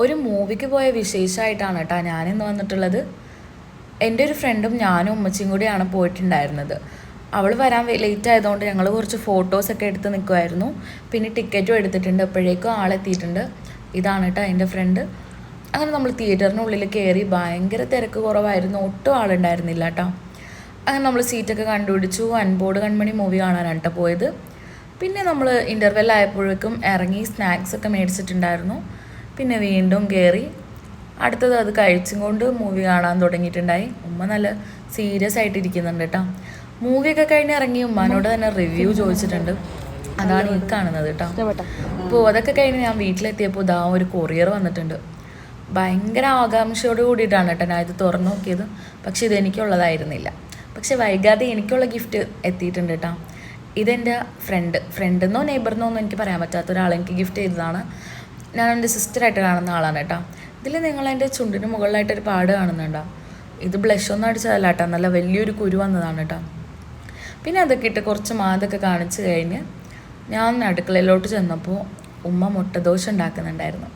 ഒരു മൂവിക്ക് പോയ വിശേഷമായിട്ടാണ് കേട്ടോ ഞാനിന്ന് വന്നിട്ടുള്ളത്. എൻ്റെ ഒരു ഫ്രണ്ടും ഞാനും ഉമ്മച്ചിയും കൂടിയാണ് പോയിട്ടുണ്ടായിരുന്നത്. അവൾ വരാൻ ലേറ്റ് ആയതുകൊണ്ട് ഞങ്ങൾ കുറച്ച് ഫോട്ടോസൊക്കെ എടുത്ത് നിൽക്കുമായിരുന്നു. പിന്നെ ടിക്കറ്റും എടുത്തിട്ടുണ്ട്. അപ്പോഴേക്കും ആളെത്തിയിട്ടുണ്ട്. ഇതാണ് കേട്ടോ എൻ്റെ ഫ്രണ്ട്. അങ്ങനെ നമ്മൾ തിയേറ്ററിനുള്ളിൽ കയറി. ഭയങ്കര തിരക്ക് കുറവായിരുന്നു, ഒട്ടും ആളുണ്ടായിരുന്നില്ല കേട്ടോ. അങ്ങനെ നമ്മൾ സീറ്റൊക്കെ കണ്ടുപിടിച്ചു. അൻപോട് കൺമണി മൂവി കാണാനാണ് കേട്ടോ പോയത്. പിന്നെ നമ്മൾ ഇൻ്റർവെൽ ആയപ്പോഴേക്കും ഇറങ്ങി സ്നാക്സൊക്കെ മേടിച്ചിട്ടുണ്ടായിരുന്നു. പിന്നെ വീണ്ടും കയറി. അടുത്തത് അത് കഴിച്ചും കൊണ്ട് മൂവി കാണാൻ തുടങ്ങിയിട്ടുണ്ടായി. ഉമ്മ നല്ല സീരിയസ് ആയിട്ട് ഇരിക്കുന്നുണ്ട് കേട്ടോ. മൂവിയൊക്കെ കഴിഞ്ഞ് ഇറങ്ങി ഉമ്മാനോട് തന്നെ റിവ്യൂ ചോദിച്ചിട്ടുണ്ട്. അതാണ് ഈ കാണുന്നത് കേട്ടോ. അപ്പോൾ അതൊക്കെ കഴിഞ്ഞ് ഞാൻ വീട്ടിലെത്തിയപ്പോൾ ഇതാ ഒരു കൊറിയർ വന്നിട്ടുണ്ട്. ഭയങ്കര ആകാംക്ഷയോട് കൂടിയിട്ടാണ് കേട്ടോ ഞാൻ ഇത് തുറന്നു നോക്കിയത്. പക്ഷെ ഇതെനിക്കുള്ളതായിരുന്നില്ല. പക്ഷെ വൈകാതെ എനിക്കുള്ള ഗിഫ്റ്റ് എത്തിയിട്ടുണ്ട് കേട്ടോ. ഇതെൻ്റെ ഫ്രണ്ടെന്നോ നെയ്ബറിനോ ഒന്നും എനിക്ക് പറയാൻ പറ്റാത്ത ഒരാൾ എനിക്ക് ഗിഫ്റ്റ് ചെയ്തതാണ്. ഞാൻ എൻ്റെ സിസ്റ്ററായിട്ട് കാണുന്ന ആളാണ് കേട്ടോ. ഇതിൽ നിങ്ങൾ എൻ്റെ ചുണ്ടിന് മുകളിലായിട്ടൊരു പാട് കാണുന്നുണ്ടോ? ഇത് ബ്ലഷൊന്നും അടിച്ചതല്ല കേട്ടോ, നല്ല വലിയൊരു കുരു വന്നതാണ് കേട്ടോ. പിന്നെ അതൊക്കെ ഇട്ട് കുറച്ച് മാതൊക്കെ കാണിച്ച് കഴിഞ്ഞ് ഞാൻ അടുക്കളയിലോട്ട് ചെന്നപ്പോൾ ഉമ്മ മുട്ടദോശ ഉണ്ടാക്കുന്നുണ്ടായിരുന്നു.